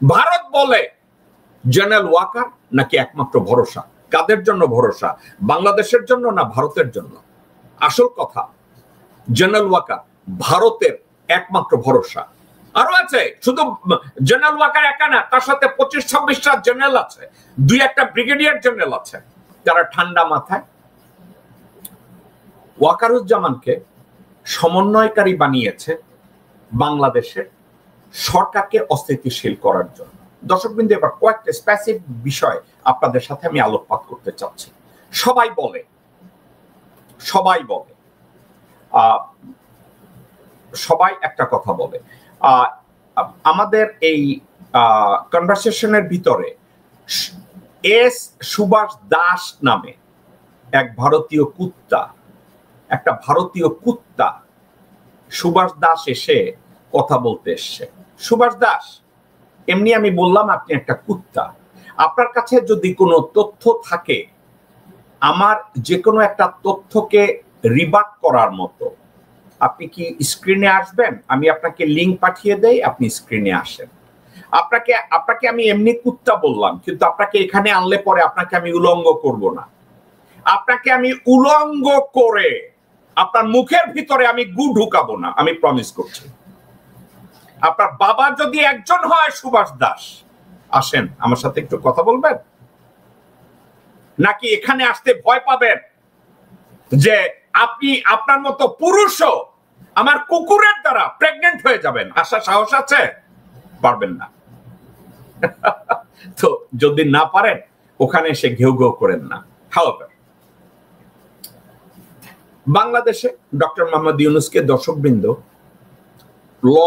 ভারত বলে জেনারেল ওয়াকার নাকি একমাত্র ভরসা। কাদের জন্য ভরসা? বাংলাদেশের জন্য না ভারতের জন্য? আসল কথা, জেনারেল ওয়াকার ভারতের একমাত্র ভরসা। আরো আছে, শুধু জেনারেল ওয়াকার একা না, তার সাথে 25-26টা জেনারেল আছে, 2-1টা ব্রিগেডিয়ার জেনারেল আছে, যারা ঠান্ডা মাথায় ওয়াকারুজ্জামানকে সমন্বয়কারী বানিয়েছে বাংলাদেশের সরকারকে অস্থিতিশীল করার জন্য। দর্শকবৃন্দ, এবার কয়েকটা স্পেসিফিক বিষয় আপনাদের সাথে আমি আলোকপাত করতে চাচ্ছি। সবাই বলে সবাই একটা কথা বলে, আমাদের এই কনভারসেশনের ভিতরে এস সুভাষ দাস নামে একটা ভারতীয় কুত্তা সুভাষ দাস এসে কথা বলতে এসছে। সুভাষ দাস, এমনি আমি বললাম আপনি একটা কুত্তা, আপনার কাছে যদি কোনো তথ্য থাকে, আমার যে কোনো একটা তথ্যকে রিবাট করার মতো, আপনি কি স্ক্রিনে আসবেন? আমি আপনাকে লিংক পাঠিয়ে দেই, আপনি স্ক্রিনে আসেন। আপনাকে আমি এমনি কুত্তা বললাম, কিন্তু আপনাকে এখানে আনলে পরে আপনাকে আমি উলঙ্গ করব না। আপনাকে আমি উলঙ্গ করে আপনার মুখের ভিতরে আমি গু ঢুকাবো না, আমি প্রমিস করছি। আপনার বাবা যদি একজন হয় সুভাষ দাস, আসেন আমার সাথে একটু কথা বলবেন, নাকি এখানে আসতে ভয় পাবেন যে আপনি আপনার মতো পুরুষও আমার কুকুরের দ্বারা প্রেগনেন্ট হয়ে যাবেন? আসার সাহস আছে? পারবেন না। তো যদি না পারেন, ওখানে এসে ঘেউ ঘেউ করেন না। হাওয়ার বাংলাদেশে ডক্টর মোহাম্মদ ইউনূসকে দর্শকবৃন্দ ল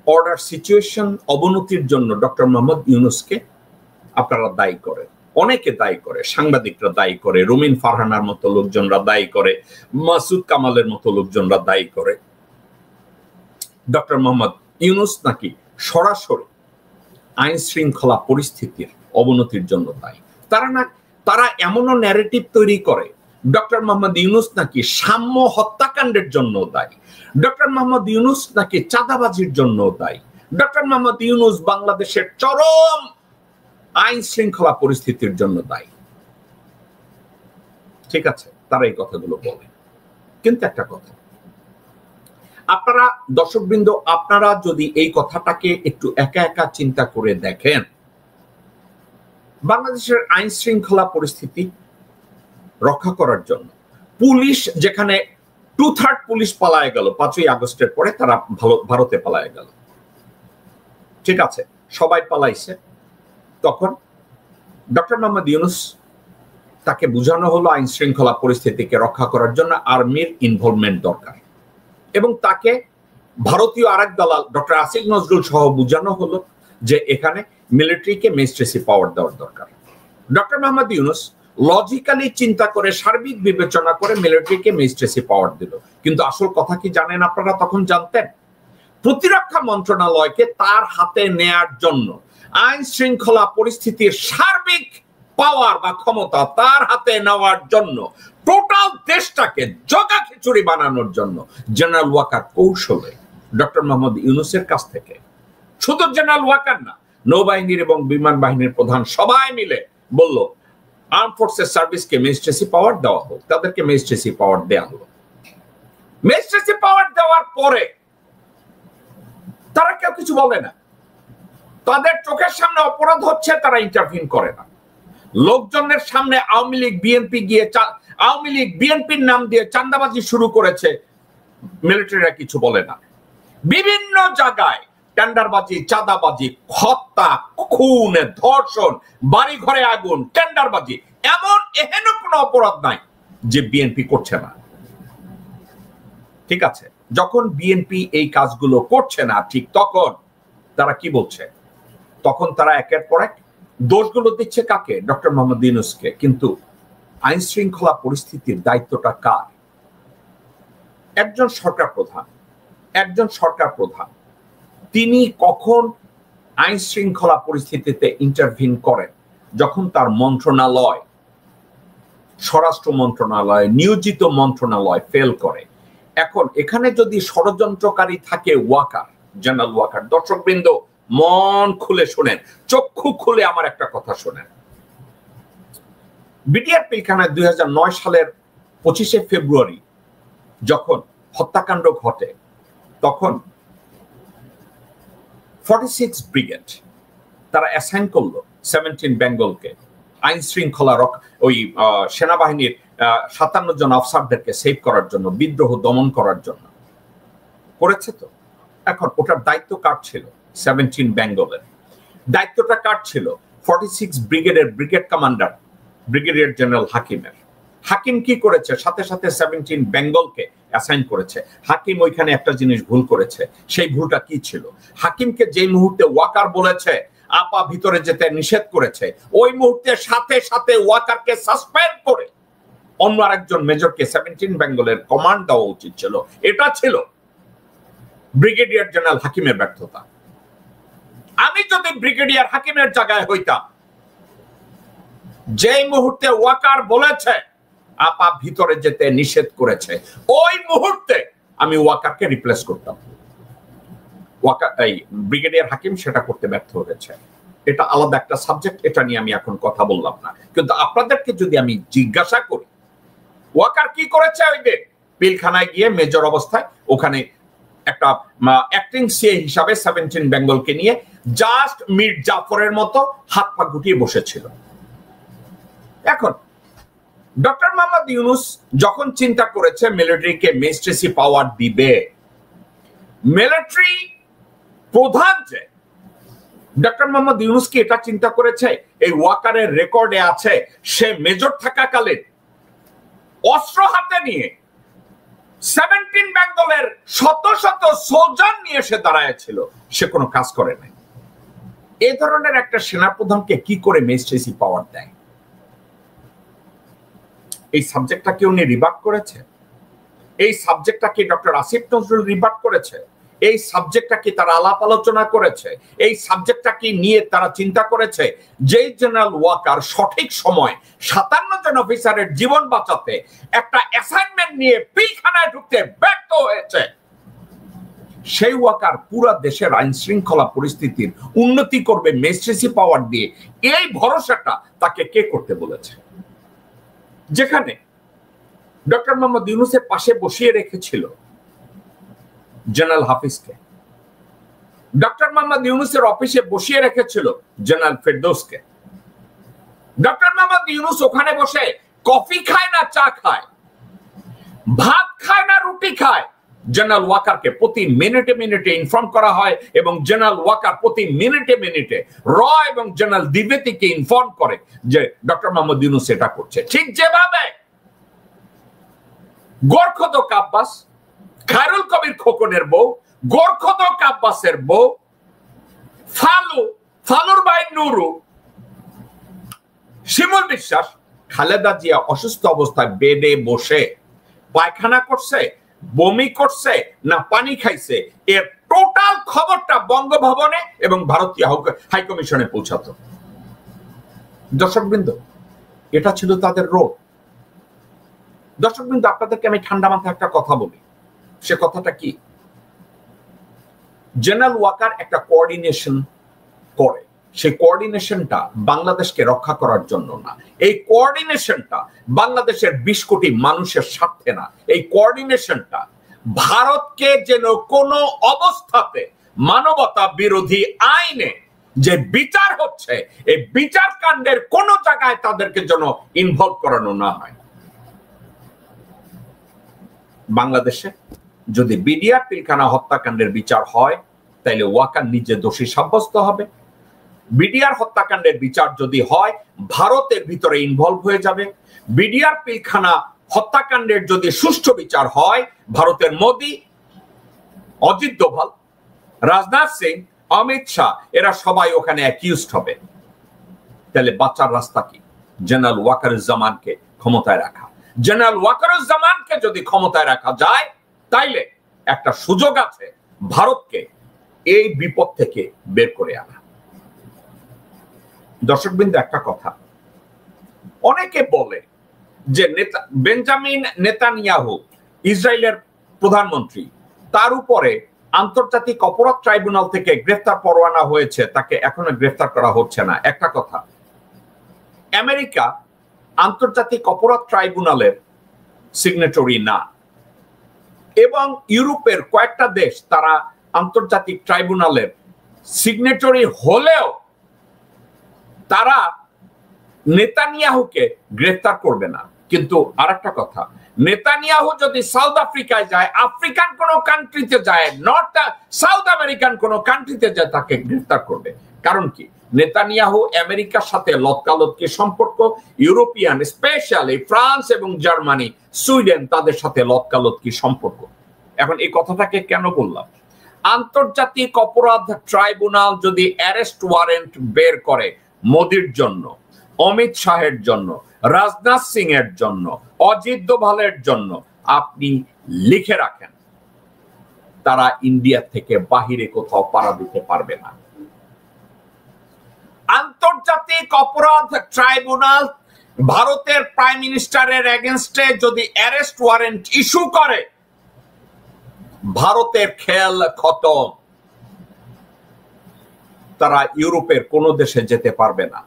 অর্ডার সিচুয়েশন অবনতির জন্য ডক্টর মোহাম্মদ ইউনূসকে আপনারা দায়ী করেন, অনেকে দায়ী করে, সাংবাদিকরা দায়ী করে, রুমিন ফারহানার মতো লোকজনরা দায়ী করে, মাসুদ কামালের মতো লোকজনরা দায়ী করে। ডক্টর মোহাম্মদ ইউনূস নাকি সরাসরি আইন শৃঙ্খলা পরিস্থিতির অবনতির জন্য দায়ী। তারা এমনও ন্যারেটিভ তৈরি করে ডক্টর মোহাম্মদ ইউনূস নাকি সাম্য হত্যাকাণ্ডের জন্য দায়ী, ডক্টর মোহাম্মদ ইউনূস নাকি চাঁদাবাজির জন্য দায়ী, ডক্টর মোহাম্মদ ইউনূস বাংলাদেশের চরম আইন শৃঙ্খলা পরিস্থিতির জন্য দায়ী। ঠিক আছে, তারা এই কথাগুলো বলে, কিন্তু একটা কথা, আপনারা দর্শকবৃন্দ, আপনারা যদি এই কথাটাকে একটু একা একা চিন্তা করে দেখেন, বাংলাদেশের আইন শৃঙ্খলা পরিস্থিতি রক্ষা করার জন্য পুলিশ, যেখানে 2/3 পুলিশ পালায় গেল 5ই আগস্টের পরে, তারা ভারতে পালায় গেল, ঠিক আছে, সবাই পালাইছে, তখন ডক্টর মোহাম্মদ ইউনূস তাকে বোঝানো হলো আইন শৃঙ্খলা পরিস্থিতিকে রক্ষা করার জন্য আর্মির ইনভলভমেন্ট দরকার, এবং তাকে ভারতীয় আরেক দালাল ডক্টর আসিফ নজরুল সহ বোঝানো হলো যে এখানে মিলিটারিকে ম্যাজিস্ট্রেসি পাওয়ার দেওয়ার দরকার। ডক্টর মোহাম্মদ ইউনূস লজিক্যালি চিন্তা করে, সার্বিক বিবেচনা করে মিলিটারিকে ম্যাজিস্ট্রেসি পাওয়ার দিল, কিন্তু আসল কথা কি জানেন আপনারা? তখন জানতেন প্রতিরক্ষা মন্ত্রণালয়কে তার হাতে নেয়ার জন্য, আইন শৃঙ্খলা পরিস্থিতির সার্বিক পাওয়ার বা ক্ষমতা তার হাতে নেওয়ার জন্য, টোটাল দেশটাকে জগা খিচুড়ি বানানোর জন্য জেনারেল ওয়াকার কৌশলে ডক্টর মোহাম্মদ ইউনূসের কাছ থেকে, শুধু জেনারেল ওয়াকার না, নৌবাহিনীর এবং বিমান বাহিনীর প্রধান সবাই মিলে বলল আর্ম ফোর্সেস সার্ভিসকে ম্যাজিস্ট্রেসি পাওয়ার দেওয়া হোক, তাদেরকে ম্যাজিস্ট্রেসি পাওয়ার দেওয়া হলো। ম্যাজিস্ট্রেসি পাওয়ার দেওয়ার পরে তারা কেউ কিছু বলে না, তাদের চোখের সামনে অপরাধ হচ্ছে, তারা ইন্টারভিন করে না। লোকজনের সামনে আওয়ামী লীগ বিএনপির নাম দিয়ে চাঁদাবাজি শুরু করেছে, মিলিটারিরা কিছু বলে না। বিভিন্ন জায়গায় টেন্ডারবাজি, চাঁদাবাজি, হত্যা, খুন, ধর্ষণ, বাড়ি ঘরে আগুন, টেন্ডারবাজি, এহেন কোনো অপরাধ নাই যে বিএনপি করছে না। ঠিক আছে, যখন বিএনপি এই কাজগুলো করছে না, ঠিক তখন তারা কি বলছে? তখন তারা একের পর এক দোষগুলো দিচ্ছে কাকে? ডক্টর মোহাম্মদ ইউনূসকে। কিন্তু আইন শৃঙ্খলা পরিস্থিতির দায়িত্বটা কার? একজন সরকার প্রধান তিনি কখন আইন শৃঙ্খলা পরিস্থিতিতে ইন্টারভিন করেন? যখন তার মন্ত্রণালয়, স্বরাষ্ট্র মন্ত্রণালয়, নিয়োজিত মন্ত্রণালয় ফেল করে। এখন এখানে যদি ষড়যন্ত্রকারী থাকে ওয়াকার, জেনারেল ওয়াকার, দর্শকবৃন্দ মন খুলে শোনেন, চক্ষু খুলে আমার একটা কথা শোনেন। বিডিআর পিলখানায় 2009 সালের 25শে ফেব্রুয়ারি যখন হত্যাকাণ্ড ঘটে, তখন 46 ব্রিগেড তারা অ্যাসাইন করলো 17 বেঙ্গলকে আইন শৃঙ্খলা ওই সেনাবাহিনীর 57 জন অফিসারদেরকে সেভ করার জন্য, বিদ্রোহ দমন করার জন্য করেছে। তো এখন ওটার দায়িত্ব কার ছিল? 17 বেঙ্গলের দায়িত্বটা কার ছিল? 46 ব্রিগেডের ব্রিগেড কমান্ডার ব্রিগেডিয়ার জেনারেল হাকিমের। হাকিম কি করেছে? সাথে সাথে 17 বেঙ্গলকে অ্যাসাইন করেছে। হাকিম ওইখানে একটা জিনিস ভুল করেছে। সেই ভুলটা কি ছিল? হাকিমকে যেই মুহূর্তে ওয়াকার বলেছে আপা ভিতরে যেতে নিষেধ করেছে, ওই মুহূর্তে সাথে সাথে ওয়াকারকে সাসপেন্ড করে অন্য আরেকজন মেজরকে 17 বেঙ্গলের কমান্ড দেওয়া উচিত ছিল। এটা ছিল ব্রিগেডিয়ার জেনারেল হাকিমের ব্যর্থতা। আমি যদি ব্রিগেডিয়ার হাকিমের জায়গায় হইতাম, যেই মুহূর্তে ওয়াকার বলেছে আপা ভিতরে যেতে নিষেধ করেছে, ওই মুহূর্তে আমি ওয়াকারকে রিপ্লেস করতাম। ওয়াকার এই ব্রিগেডিয়ার হাকিম সেটা করতে ব্যর্থ হয়েছে। এটা আলাদা একটা সাবজেক্ট, এটা নিয়ে আমি এখন কথা বললাম না। কিন্তু আপনাদেরকে যদি আমি জিজ্ঞাসা করি ওয়াকার কি করেছে, ওই দিন পিলখানায় গিয়ে মেজর অবস্থায় ওখানে একটা অ্যাক্টিং সিএ হিসাবে 17 বেঙ্গলকে নিয়ে জাস্ট মির জাফরের মতো হাত পা গুটিয়ে বসেছিল। এখন ডক্টর মোহাম্মদ ইউনূস যখন চিন্তা করেছে মিলিটারিকে ম্যাজিস্ট্রেসি পাওয়ার দিবে, মিলিটারি প্রধান যে ডক্টর মোহাম্মদ ইউনূস কি এটা চিন্তা করেছে? এই ওয়াকারের রেকর্ডে আছে সে মেজর থাকাকালীন অস্ত্র হাতে নিয়ে 17 বেঙ্গলের শত শত সোলজার নিয়ে সে দাঁড়ায়ছিল, সে কোনো কাজ করে নাই। এই ধরনের একটা সেনাপ্রধানকে কি করে ম্যাজিস্ট্রেসি পাওয়ার দেয়? এই সাবজেক্টটা কি উনি রিবার্ট করেছে? এই সাবজেক্টটা কি ডক্টর আসিফ নজরুল রিবার্ট করেছে? এই সাবজেক্টটা কি তারা আলাপ আলোচনা করেছে? এই সাবজেক্টটা কি নিয়ে তারা চিন্তা করেছে? যেই জেনারেল ওয়াকার সঠিক সময় 57 জন অফিসারের জীবন বাঁচাতে একটা অ্যাসাইনমেন্ট নিয়ে পিলখানায় ঢুকতে ব্যর্থ হয়েছে, সেই ওয়াকার পুরো দেশের আইন শৃঙ্খলা পরিস্থিতির উন্নতি করবে ম্যাজিস্ট্রেসি পাওয়ার দিয়ে, এই ভরসাটা তাকে কে করতে বলেছে? যেখানে ডক্টর মোহাম্মদ ইউনূসের পাশে বসিয়ে রেখেছিল জেনারেল হাফিজকে, ডক্টর মোহাম্মদ ইউনূসের অফিসে বসিয়ে রেখেছিল জেনারেল ফেরদৌসকে। ডক্টর মোহাম্মদ ইউনূস ওখানে বসে কফি খায় না চা খায়, ভাত খায় না রুটি খায়, জেনারেল ওয়াকারকে প্রতি মিনিটে মিনিটে ইনফর্ম করা হয় এবং জেনারেল ওয়াকার প্রতি মিনিটে মিনিটে র এবং জেনারেল দ্বিবেদীকে ইনফর্ম করে যে ডক্টর মোহাম্মদ ইউনূস এটা করছে। ঠিক যেভাবে গোরখদক আব্বাস, খায়রুল কবির খোকনের বউ, গোরখদক আব্বাসের বউ, ফালুর ভাই নুরু, শিমুল বিশ্বাস, খালেদা জিয়া অসুস্থ অবস্থায় বেডে বসে পায়খানা করছে, বমি করছে না পানি খাইছে, এর টোটাল খবরটা বঙ্গভবনে এবং ভারতীয় হাইকমিশনে পৌঁছাতো। দর্শকবৃন্দ, এটা ছিল তাদের রোগ। দর্শকবৃন্দ, আপনাদেরকে আমি ঠান্ডা মাথায় একটা কথা বলি। সে কথাটা কি? জেনারেল ওয়াকার একটা কোঅর্ডিনেশন করে, সেই কোঅর্ডিনেশনটা বাংলাদেশকে রক্ষা করার জন্য না, এই কোঅর্ডিনেশনটা বাংলাদেশের 20 কোটি মানুষের স্বার্থে না, এই কোঅর্ডিনেশনটা ভারতকে যেন কোনো অবস্থাতে মানবতা বিরোধী আইনে যে বিচার হচ্ছে, এই বিচার কাণ্ডের কোন জায়গায় তাদেরকে যেন ইনভলভ করানো না হয়। বাংলাদেশে যদি বিডিআর পিলখানা হত্যাকাণ্ডের বিচার হয়, তাইলে ওয়াকার নিজে দোষী সাব্যস্ত হবে। বিডিআর হত্যাকাণ্ডের বিচার যদি হয়, ভারতের ভিতরে ইনভলভ হয়ে যাবে। বিডিআর পিলখানা হত্যাকাণ্ডের যদি সুষ্ঠু বিচার হয়, ভারতের মোদি, অজিত দোভাল, রাজনাথ সিং, অমিত শাহ এরা সবাই ওখানে অ্যাকিউজড হবে। তাহলে বাঁচার রাস্তা কি? জেনারেল ওয়াকারুজ্জামানকে ক্ষমতায় রাখা। জেনারেল ওয়াকারুজ্জামানকে যদি ক্ষমতায় রাখা যায়, তাইলে একটা সুযোগ আছে ভারতকে এই বিপদ থেকে বের করে আনা। দর্শকবৃন্দ, একটা কথা অনেকে বলে যে বেঞ্জামিন নেতানিয়াহু ইসরায়েলের প্রধানমন্ত্রী, তার উপরে আন্তর্জাতিক অপরাধ ট্রাইব্যুনাল থেকে গ্রেফতার পরোয়ানা হয়েছে, তাকে এখনো গ্রেফতার করা হচ্ছে না। একটা কথা, আমেরিকা আন্তর্জাতিক অপরাধ ট্রাইব্যুনালের সিগনেটরি না, এবং ইউরোপের কয়েকটা দেশ তারা আন্তর্জাতিক ট্রাইব্যুনালের সিগনেটরি হলেও তারা নেতানিয়াহুকে গ্রেফতার করবে না। কিন্তু আরেকটা কথা, নেতানিয়াহু যদি সাউথ আফ্রিকায় যায়, আফ্রিকান কোন কান্ট্রিতে যায়, নর্থ সাউথ আমেরিকান কোন কান্ট্রিতে যায়, তাকে গ্রেফতার করবে। কারণ কি? নেতানিয়াহু আমেরিকার সাথে লতকালতকি সম্পর্ক, ইউরোপিয়ান স্পেশালি ফ্রান্স এবং জার্মানি, সুইডেন, তাদের সাথে লতকালতকি সম্পর্ক। এখন এই কথাটাকে কেন বললাম? আন্তর্জাতিক অপরাধ ট্রাইব্যুনাল যদি অ্যারেস্ট ওয়ারেন্ট বের করে মোদির জন্য, অমিত শাহের জন্য, রাজনাথ সিং এর জন্য, অজিত দোভালের জন্য, আপনি লিখে রাখেন, তারা ইন্ডিয়া থেকে বাহিরে কোথাও পাড়া দিতে পারবে না। আন্তর্জাতিক অপরাধ ট্রাইব্যুনাল ভারতের প্রাইম মিনিস্টারের এগেনস্টে যদি অ্যারেস্ট ওয়ারেন্ট ইস্যু করে, ভারতের খেল খতম। তারা ইউরোপের কোন দেশে যেতে পারবে না।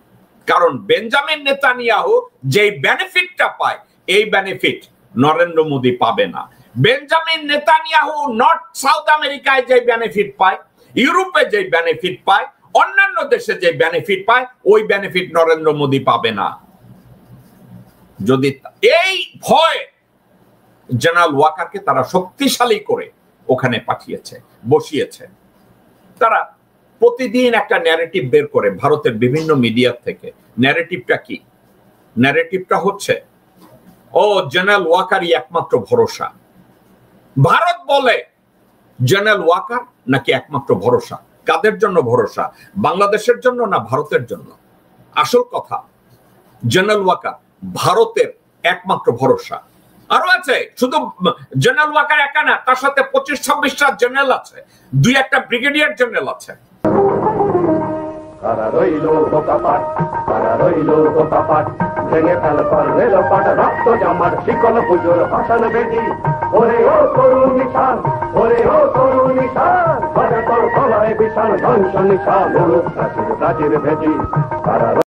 কারণ বেঞ্জামিন নেতানিয়াহু যে বেনিফিটটা পায়, এই বেনিফিট নরেন্দ্র মোদী পাবে না। বেঞ্জামিন নেতানিয়াহু নর্থ সাউথ আমেরিকায় যে বেনিফিট পায়, ইউরোপে যে বেনিফিট পায়, অন্যান্য দেশে যে বেনিফিট পায়, ওই বেনিফিট নরেন্দ্র মোদী পাবে না। যদি এই ভয় জেনারেল ওয়াকারকে তারা শক্তিশালী করে ওখানে পাঠিয়েছে, বসিয়েছে। তারা প্রতিদিন একটা ন্যারেটিভ বের করে ভারতের বিভিন্ন মিডিয়া থেকে। ন্যারেটিভটা কি? ন্যারেটিভটা হচ্ছে, ও জেনারেল ওয়াকারই একমাত্র ভরসা। ভারত বলে জেনারেল ওয়াকার নাকি একমাত্র ভরসা। কাদের জন্য ভরসা? বাংলাদেশের জন্য না ভারতের জন্য? আসল কথা, জেনারেল ওয়াকার ভারতের একমাত্র ভরসা। আরো আছে, শুধু জেনারেল ওয়াকার একা না, তার সাথে 25-26টা জেনারেল আছে, 2-1টা ব্রিগেডিয়ার জেনারেল আছে। ভেঙে ফেল কর্নেল পাট, রক্ত জমাট শিকল পুজোর ভাষণ বেদি। ওরে ও তরুণ নিশান, ওরে ও তরুণ নিশান, বাজে তোর গলায় বিশাল ধ্বংস নিশান, প্রাচীর প্রাচীর ভেদি।